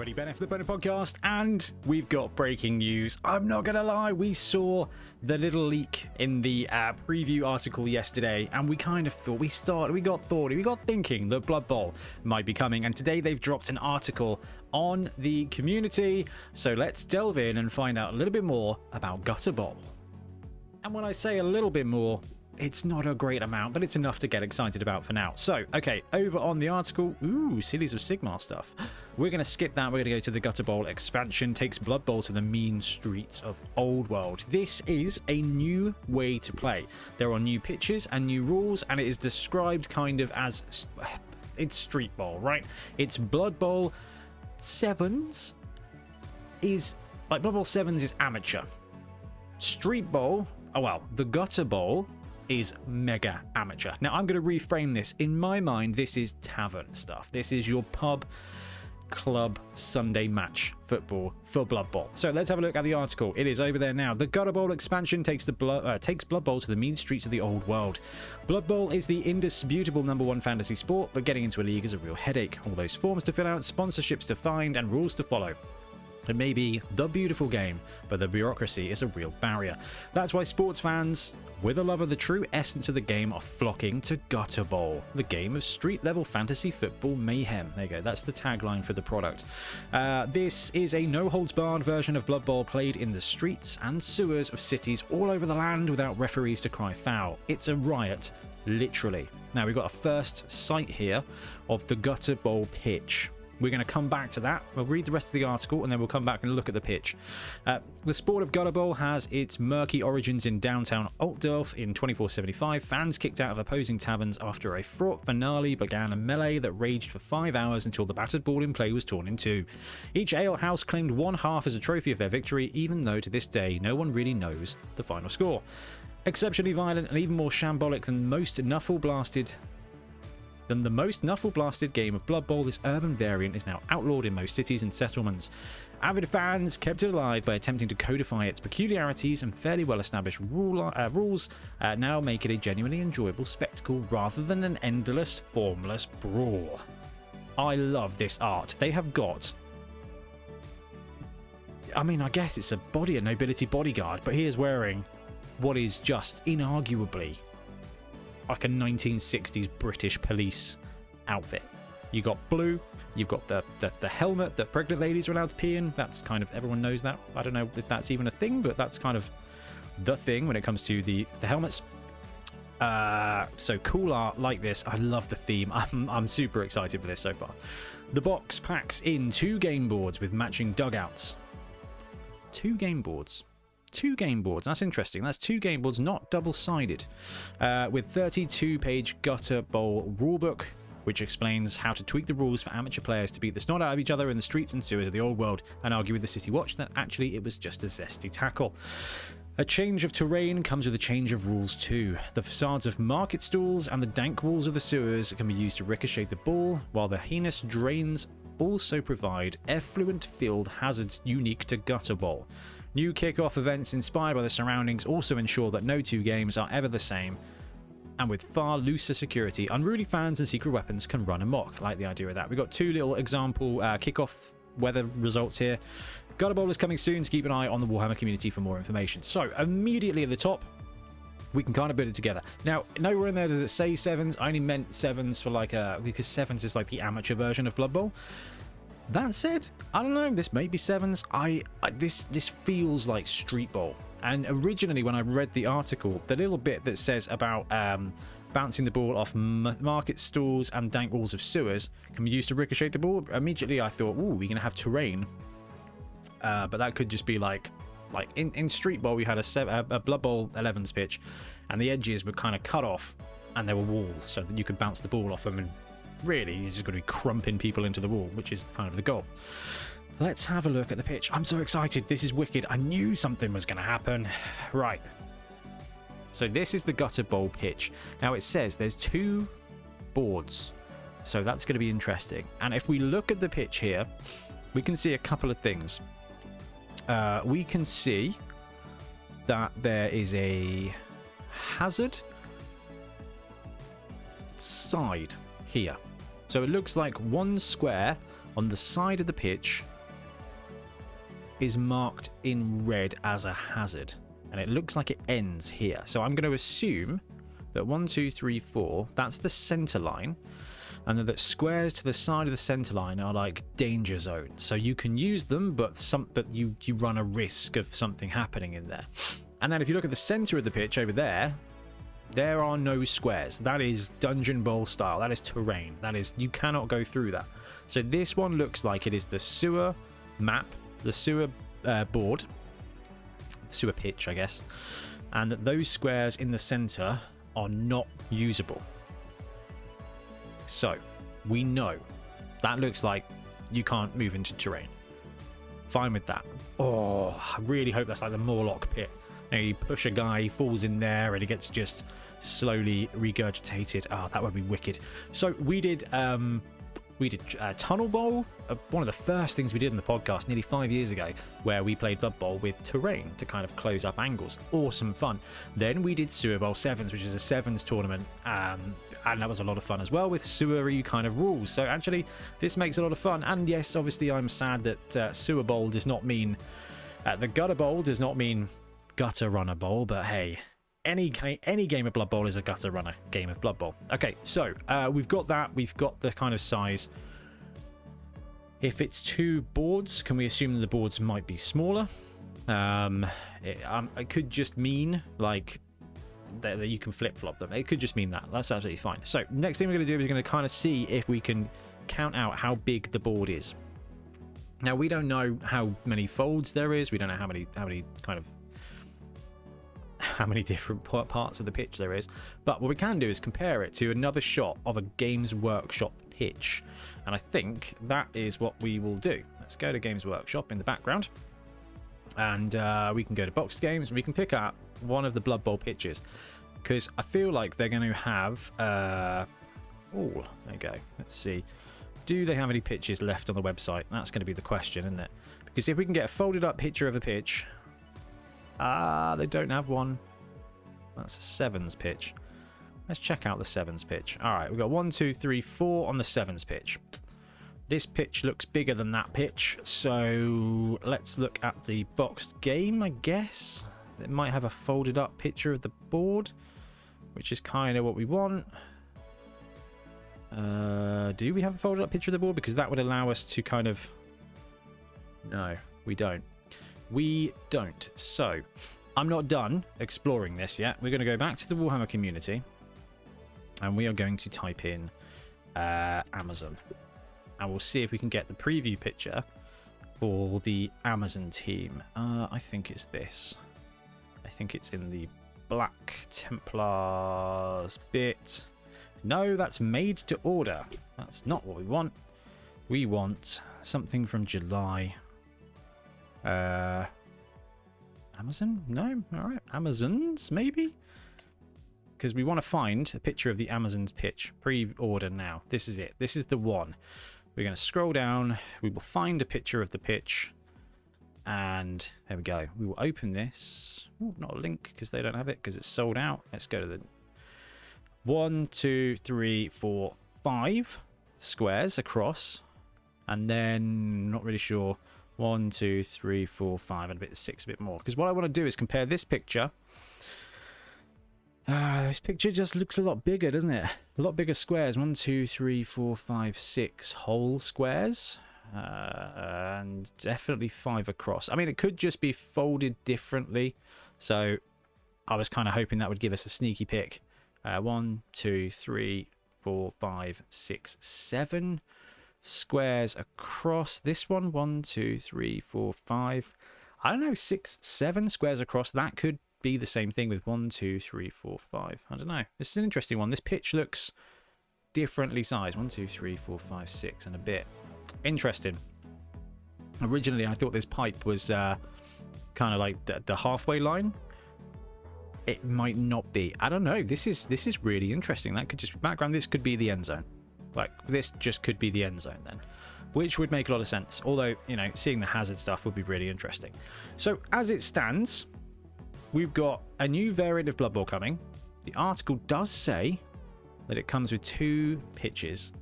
everybody, Bonehead for the Bonehead podcast, and we've got breaking news. I'm not gonna lie, we saw the little leak in the preview article yesterday, and we kind of thought, we got thinking that Blood Bowl might be coming, and today they've dropped an article on the community, so let's delve in and find out a little bit more about Gutter Bowl. And when I say a little bit more, it's not a great amount, but it's enough to get excited about for now. So, okay, over on the article, Cities of Sigmar stuff. We're going to skip that. We're going to go to the Gutter Bowl expansion. Takes Blood Bowl to the mean streets of Old World. This is a new way to play. There are new pitches and new rules, and it is described kind of as... It's Street Bowl, right? It's Blood Bowl 7s is... Like, Blood Bowl 7s is amateur. Street Bowl... Oh, well, the Gutter Bowl is mega amateur. Now, I'm going to reframe this. In my mind, this is tavern stuff. This is your pub, club, Sunday match football for Blood Bowl. So let's have a look at the article. It is over there now. The Gutter Bowl expansion takes Blood Bowl to the mean streets of the old world. Blood Bowl is the indisputable #1 fantasy sport, but getting into a league is a real headache. All those forms to fill out, sponsorships to find, and rules to follow. It may be the beautiful game, but the bureaucracy is a real barrier. That's why sports fans, with a love of the true essence of the game, are flocking to Gutter Bowl, the game of street-level fantasy football mayhem. There you go, that's the tagline for the product. This is a no-holds-barred version of Blood Bowl played in the streets and sewers of cities all over the land without referees to cry foul. It's a riot, literally. Now, we've got a first sight here of the Gutter Bowl pitch. We're going to come back to that. We'll read the rest of the article and then we'll come back and look at the pitch. The sport of Gutter Bowl has its murky origins in downtown Altdorf in 2475. Fans kicked out of opposing taverns after a fraught finale began a melee that raged for 5 hours until the battered ball in play was torn in two. Each alehouse claimed one half as a trophy of their victory, even though to this day no one really knows the final score. Exceptionally violent and even more shambolic than the most knuckle-blasted game of Blood Bowl, this urban variant is now outlawed in most cities and settlements. Avid fans kept it alive by attempting to codify its peculiarities, and fairly well-established rules now make it a genuinely enjoyable spectacle rather than an endless, formless brawl. I love this art. They have got... I mean, I guess it's a nobility bodyguard, but he is wearing what is just inarguably like a 1960s British police outfit. You got blue, you've got the helmet that pregnant ladies are allowed to pee in. That's kind of, everyone knows that. I don't know if that's even a thing, but that's kind of the thing when it comes to the helmets. So cool art like this. I love the theme. I'm super excited for this so far. The box packs in 2 game boards with matching dugouts. 2 game boards. 2 game boards, that's interesting. That's 2 game boards, not double-sided, with 32-page Gutter Bowl rulebook, which explains how to tweak the rules for amateur players to beat the snot out of each other in the streets and sewers of the old world, and argue with the City Watch that actually it was just a zesty tackle. A change of terrain comes with a change of rules too. The facades of market stalls and the dank walls of the sewers can be used to ricochet the ball, while the heinous drains also provide effluent-filled hazards unique to Gutter Bowl. New kickoff events inspired by the surroundings also ensure that no 2 games are ever the same, and with far looser security, unruly fans and secret weapons can run amok. I like the idea of that. We've got 2 little example kickoff weather results here. Gutter Bowl is coming soon, so keep an eye on the Warhammer community for more information. So, immediately at the top, we can kind of put it together. Now, nowhere in there does it say 7s. I only meant 7s for because 7s is like the amateur version of Blood Bowl. That said, I don't know, this may be 7s. This feels like Street Bowl. And originally when I read the article, the little bit that says about bouncing the ball off market stalls and dank walls of sewers can be used to ricochet the ball, immediately I thought, ooh, we're going to have terrain. But that could just be like in Street Bowl, we had a Blood Bowl 11s pitch, and the edges were kind of cut off, and there were walls so that you could bounce the ball off them, and really, you're just going to be crumping people into the wall, which is kind of the goal. Let's have a look at the pitch. I'm so excited. This is wicked. I knew something was going to happen. Right. So this is the Gutter Bowl pitch. Now it says there's 2 boards. So that's going to be interesting. And if we look at the pitch here, we can see a couple of things. We can see that there is a hazard side here. So it looks like one square on the side of the pitch is marked in red as a hazard, and it looks like it ends here. So I'm going to assume that 1, 2, 3, 4, that's the center line, and then that squares to the side of the center line are like danger zones. So you can use them, but you run a risk of something happening in there. And then if you look at the center of the pitch over there, there are no squares. That is Dungeon Bowl style. That is terrain. That is, you cannot go through that. So this one looks like it is the sewer map, the sewer board, sewer pitch, I guess, and that those squares in the center are not usable. So we know that looks like you can't move into terrain. Fine with that. Oh, I really hope that's like the Morlock pit. You push a guy, he falls in there, and he gets just slowly regurgitated. Ah, that would be wicked. So we did Tunnel Bowl, one of the first things we did in the podcast nearly 5 years ago, where we played Blood Bowl with terrain to kind of close up angles. Awesome fun. Then we did Sewer Bowl Sevens, which is a Sevens tournament, and that was a lot of fun as well, with sewery kind of rules. So actually, this makes a lot of fun. And yes, obviously, I'm sad that Sewer Bowl does not mean the Gutter Bowl does not mean Gutter Runner Bowl, but hey, any game of Blood Bowl is a Gutter Runner game of Blood Bowl. Okay, so we've got that. We've got the kind of size. If it's 2 boards, can we assume that the boards might be smaller? It could just mean like that you can flip-flop them. It could just mean that. That's absolutely fine. So next thing we're going to do is we're going to kind of see if we can count out how big the board is. Now, we don't know how many folds there is. We don't know how many different parts of the pitch there is, but what we can do is compare it to another shot of a Games Workshop pitch, and I think that is what we will do. Let's go to Games Workshop in the background, and we can go to Boxed Games, and we can pick up one of the Blood Bowl pitches, because I feel like they're going to have oh, there you go. Let's see, do they have any pitches left on the website? That's going to be the question, isn't it? Because if we can get a folded up picture of a pitch, they don't have one. That's a Sevens pitch. Let's check out the Sevens pitch. All right, we've got 1, 2, 3, 4 on the Sevens pitch. This pitch looks bigger than that pitch, so let's look at the boxed game, I guess. It might have a folded up picture of the board, which is kind of what we want. Do we have a folded up picture of the board? Because that would allow us to kind of... No, we don't. We don't. So, I'm not done exploring this yet. We're going to go back to the Warhammer community, and we are going to type in Amazon. And we'll see if we can get the preview picture for the Amazon team. I think it's this. I think it's in the Black Templars bit. No, that's made to order. That's not what we want. We want something from July. Amazon? No? Alright. Amazons, maybe? Because we want to find a picture of the Amazon's pitch. Pre-order now. This is it. This is the one. We're going to scroll down. We will find a picture of the pitch. And there we go. We will open this. Ooh, not a link because they don't have it because it's sold out. Let's go to the 1, 2, 3, 4, 5 squares across. And then, not really sure, 1, 2, 3, 4, 5, and a bit 6, a bit more. Because what I want to do is compare this picture. This picture just looks a lot bigger, doesn't it? A lot bigger squares. 1, 2, 3, 4, 5, 6 whole squares. And definitely 5 across. I mean, it could just be folded differently. So I was kind of hoping that would give us a sneaky pick. 1, 2, 3, 4, 5, 6, 7 squares across. This one, 1, 2, 3, 4, 5. I don't know, 6, 7 squares across. That could be the same thing with 1, 2, 3, 4, 5. I don't know. This is an interesting one. This pitch looks differently sized. 1, 2, 3, 4, 5, 6 and a bit. Interesting. Originally, I thought this pipe was kind of like the halfway line. It might not be. I don't know. This is really interesting. That could just be background. This could be the end zone. Like, this just could be the end zone then, which would make a lot of sense. Although, you know, seeing the hazard stuff would be really interesting. So, as it stands, we've got a new variant of Blood Bowl coming. The article does say that it comes with 2 pitches.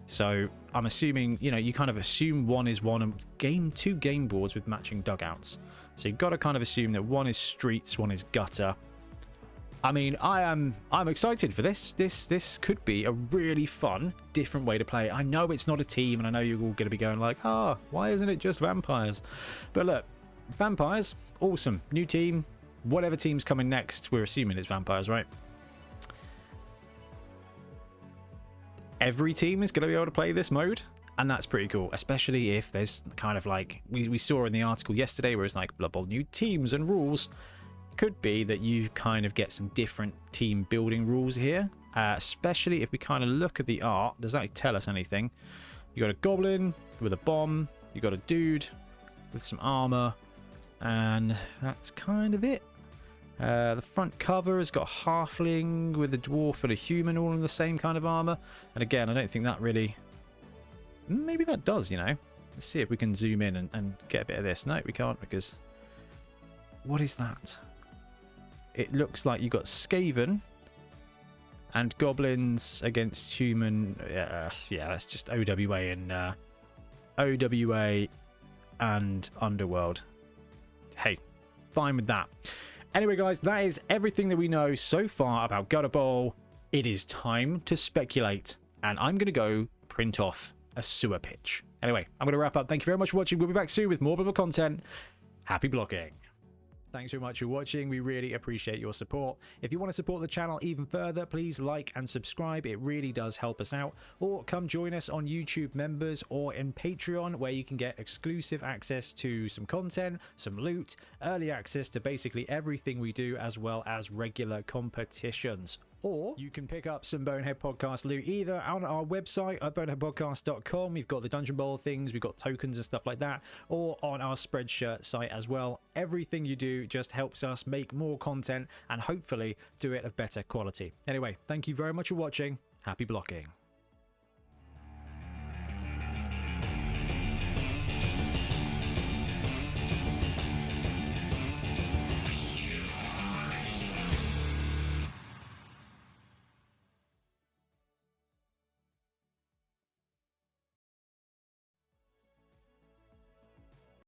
So I'm assuming, you know, you kind of assume one is one and two game boards with matching dugouts. So you've got to kind of assume that one is streets, one is gutter. I mean, I'm excited for this. This could be a really fun, different way to play. I know it's not a team, and I know you're all going to be going like, why isn't it just vampires? But look, vampires, awesome. New team, whatever team's coming next, we're assuming it's vampires, right? Every team is going to be able to play this mode, and that's pretty cool, especially if there's kind of like, we saw in the article yesterday where it's like, Blood Bowl new teams and rules. Could be that you kind of get some different team building rules here, especially if we kind of look at the art. Does that tell us anything? You got a goblin with a bomb, you got a dude with some armor, and that's kind of it. The front cover has got a halfling with a dwarf and a human all in the same kind of armor, and again, I don't think that really, maybe that does, you know. Let's see if we can zoom in and get a bit of this. No, we can't, because what is that? It looks like you got Skaven and goblins against human. Yeah, that's just OWA and Underworld. Hey, fine with that. Anyway, guys, that is everything that we know so far about Gutter Bowl. It is time to speculate, and I'm going to go print off a sewer pitch. Anyway, I'm going to wrap up. Thank you very much for watching. We'll be back soon with more Bible content. Happy blocking. Thanks very much for watching. We really appreciate your support. If you want to support the channel even further, please like and subscribe. It really does help us out. Or come join us on YouTube members or in Patreon, where you can get exclusive access to some content, some loot, early access to basically everything we do, as well as regular competitions. Or you can pick up some Bonehead Podcast loot either on our website at boneheadpodcast.com. We've got the Dungeon Bowl things, we've got tokens and stuff like that, or on our Spreadshirt site as well. Everything you do just helps us make more content and hopefully do it of better quality. Anyway, thank you very much for watching. Happy blocking.